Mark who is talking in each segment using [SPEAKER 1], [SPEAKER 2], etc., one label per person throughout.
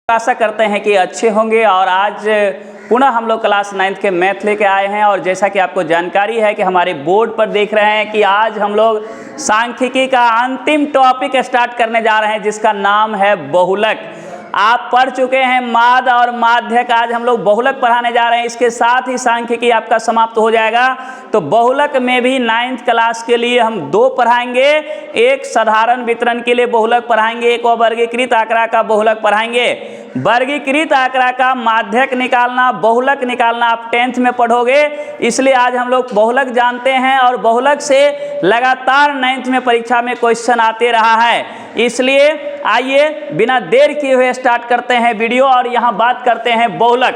[SPEAKER 1] आशा करते हैं कि अच्छे होंगे। और आज पुनः हम लोग क्लास 9th के मैथ लेके आए हैं। और जैसा कि आपको जानकारी है कि हमारे बोर्ड पर देख रहे हैं कि आज हम लोग सांख्यिकी का अंतिम टॉपिक स्टार्ट करने जा रहे हैं, जिसका नाम है बहुलक। आप पढ़ चुके हैं माध्य और माध्यक, आज हम लोग बहुलक पढ़ाने जा रहे हैं। इसके साथ ही सांख्यिकी आपका समाप्त हो जाएगा। तो बहुलक में भी 9th क्लास के लिए हम 2 पढ़ाएंगे, एक साधारण वितरण के लिए बहुलक पढ़ाएंगे, एक और वर्गीकृत आंकड़ा का बहुलक पढ़ाएंगे। वर्गीकृत आंकड़ा का माध्यक निकालना, बहुलक निकालना आप 10th में पढ़ोगे, इसलिए आज हम लोग बहुलक जानते हैं। और बहुलक से लगातार 9th में परीक्षा में क्वेश्चन आते रहा है। इसलिए आइए बिना देर किए हुए स्टार्ट करते हैं वीडियो और यहाँ बात करते हैं बहुलक।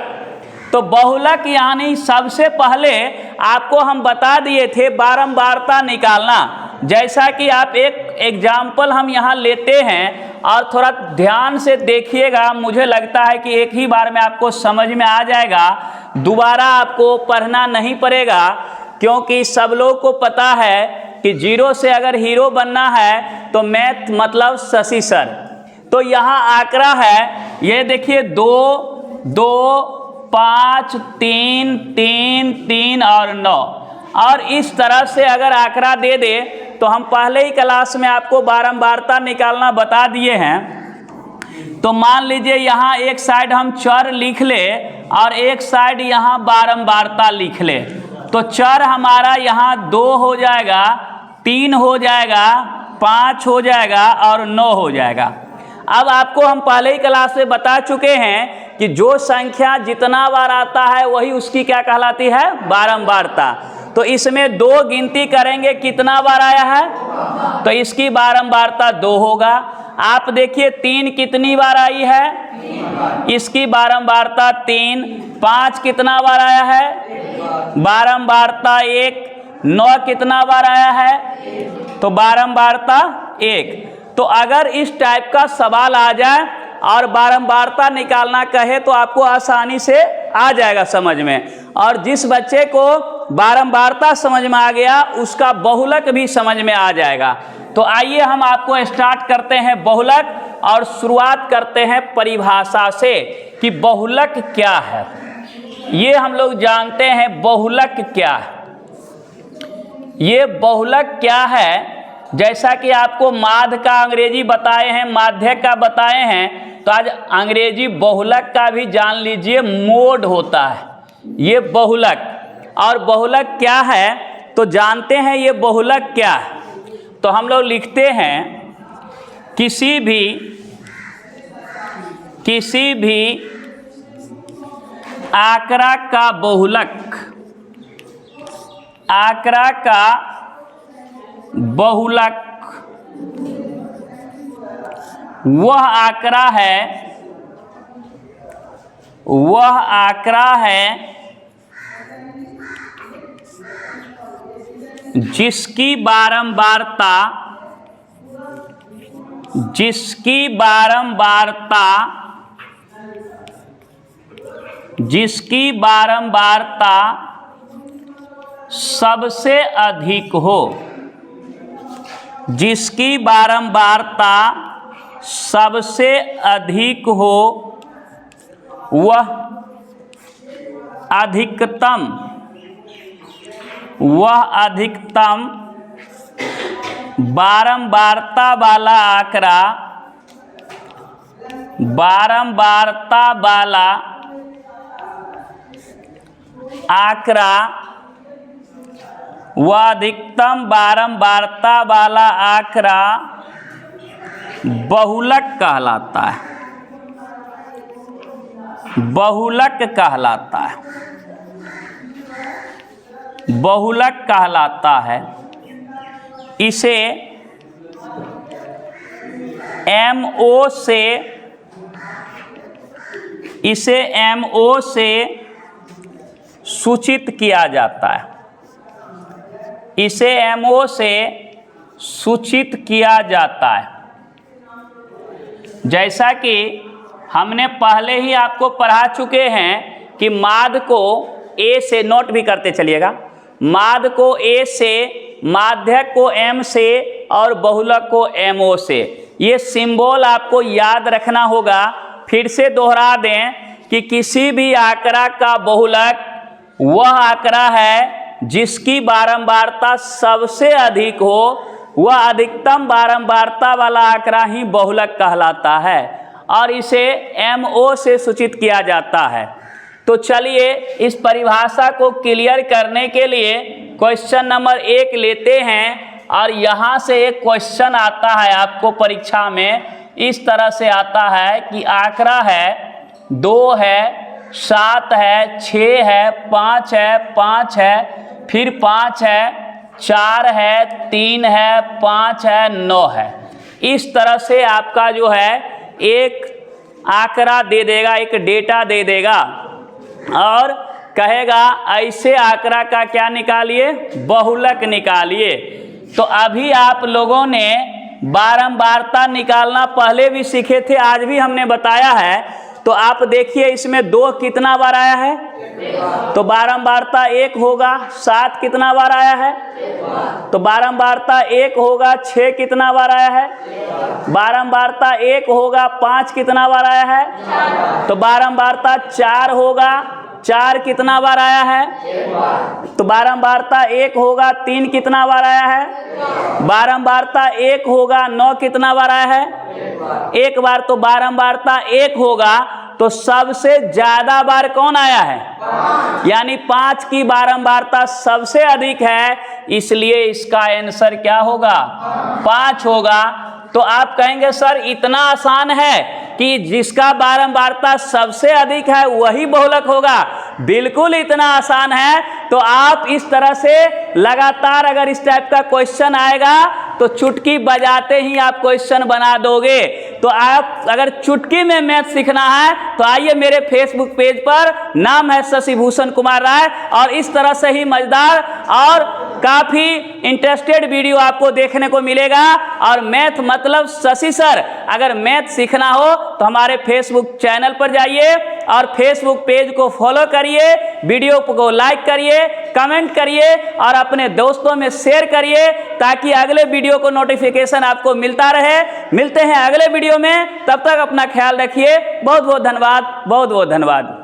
[SPEAKER 1] तो बहुलक यानी सबसे पहले आपको हम बता दिए थे बारंबारता निकालना। जैसा कि आप एक एग्जाम्पल हम यहाँ लेते हैं और थोड़ा ध्यान से देखिएगा, मुझे लगता है कि एक ही बार में आपको समझ में आ जाएगा, दोबारा आपको पढ़ना नहीं पड़ेगा। क्योंकि सब लोग को पता है कि 0 से अगर हीरो बनना है तो मैथ मतलब शशि सर। तो यहाँ आंकड़ा है, ये देखिए 2, 2, 5, 3, 3, 3 और 9। और इस तरह से अगर आंकड़ा दे दे तो हम पहले ही क्लास में आपको बारंबारता निकालना बता दिए हैं। तो मान लीजिए यहाँ एक साइड हम चर लिख ले और एक साइड यहाँ बारंबारता लिख ले। तो चर हमारा यहाँ 2 हो जाएगा, 3 हो जाएगा, 5 हो जाएगा और 9 हो जाएगा। अब आपको हम पहले ही क्लास में बता चुके हैं कि जो संख्या जितना बार आता है वही उसकी क्या कहलाती है, बारंबारता। तो इसमें 2 गिनती करेंगे कितना बार आया है, तो इसकी बारंबारता 2 होगा। आप देखिए 3 कितनी बार आई है, इसकी बारंबारता 3। 5 कितना बार आया है, बारंबारता 1। 9 कितना बार आया है, तो बारंबारता 1। तो अगर इस टाइप का सवाल आ जाए और बारंबारता निकालना कहे तो आपको आसानी से आ जाएगा समझ में। और जिस बच्चे को बारंबारता समझ में आ गया उसका बहुलक भी समझ में आ जाएगा। तो आइए हम आपको स्टार्ट करते हैं बहुलक और शुरुआत करते हैं परिभाषा से कि बहुलक क्या है। ये हम लोग जानते हैं बहुलक क्या है। ये बहुलक क्या है, जैसा कि आपको माध्य का अंग्रेजी बताए हैं, माध्यक का बताए हैं, तो आज अंग्रेजी बहुलक का भी जान लीजिए, मोड होता है ये बहुलक। और बहुलक क्या है तो जानते हैं ये बहुलक क्या है। तो हम लोग लिखते हैं किसी भी आंकड़ा का बहुलक, आंकड़ा का बहुलक वह आंकड़ा है जिसकी बारंबारता सबसे अधिक हो, जिसकी बारंबारता सबसे अधिक हो, वह अधिकतम बारंबारता वाला आंकड़ा वह अधिकतम बारंबारता वाला आंकड़ा बहुलक कहलाता है, बहुलक कहलाता है, बहुलक कहलाता है। इसे MO से सूचित किया जाता है, इसे MO से सूचित किया जाता है। जैसा कि हमने पहले ही आपको पढ़ा चुके हैं कि माध्य को A से, नोट भी करते चलिएगा, माध्य को A से, माध्यक को M से और बहुलक को MO से। ये सिंबल आपको याद रखना होगा, फिर से दोहरा दें कि किसी भी आंकड़ा का बहुलक वह आंकड़ा है जिसकी बारंबारता सबसे अधिक हो, वह अधिकतम बारंबारता वाला आंकड़ा ही बहुलक कहलाता है और इसे MO से सूचित किया जाता है। तो चलिए इस परिभाषा को क्लियर करने के लिए क्वेश्चन नंबर 1 लेते हैं और यहाँ से एक क्वेश्चन आता है आपको परीक्षा में, इस तरह से आता है कि आंकड़ा है 2 है, 7 है, 6 है, 5 है, 5 है, फिर 5 है, 4 है, 3 है, 5 है, 9 है। इस तरह से आपका जो है एक आंकड़ा दे देगा, एक डेटा दे देगा और कहेगा ऐसे आंकड़ा का क्या निकालिए, बहुलक निकालिए। तो अभी आप लोगों ने बारंबारता निकालना पहले भी सीखे थे, आज भी हमने बताया है। तो आप देखिए इसमें 2 कितना बार आया है, तो बारंबारता 1 होगा। 7 कितना बार आया है, तो बारंबारता 1 होगा। 6 कितना बार आया है, बारंबारता 1 होगा। 5 कितना बार आया है, तो बारंबारता 4 होगा। 4 कितना बार आया है, तो बारंबारता 1 होगा। 3 कितना बार आया है, बारंबारता 1 होगा। 9 कितना बार आया है, 1 बार, तो बारंबारता 1 होगा। तो सबसे ज्यादा बार कौन आया है, यानी 5 की बारंबारता सबसे अधिक है, इसलिए इसका आंसर क्या होगा, 5 होगा। तो आप कहेंगे सर इतना आसान है कि जिसका बारंबारता सबसे अधिक है वही बहुलक होगा। बिल्कुल इतना आसान है। तो आप इस तरह से लगातार अगर इस टाइप का क्वेश्चन आएगा तो चुटकी बजाते ही आप क्वेश्चन बना दोगे। तो आप अगर चुटकी में मैथ सीखना है तो आइए मेरे फेसबुक पेज पर, नाम है शशिभूषण कुमार राय, और इस तरह से ही मजेदार और काफ़ी इंटरेस्टेड वीडियो आपको देखने को मिलेगा। और मैथ मतलब शशि सर, अगर मैथ सीखना हो तो हमारे फेसबुक चैनल पर जाइए और फेसबुक पेज को फॉलो करिए, वीडियो को लाइक करिए, कमेंट करिए और अपने दोस्तों में शेयर करिए ताकि अगले वीडियो को नोटिफिकेशन आपको मिलता रहे। मिलते हैं अगले वीडियो में, तब तक अपना ख्याल रखिए। बहुत बहुत धन्यवाद, बहुत बहुत धन्यवाद।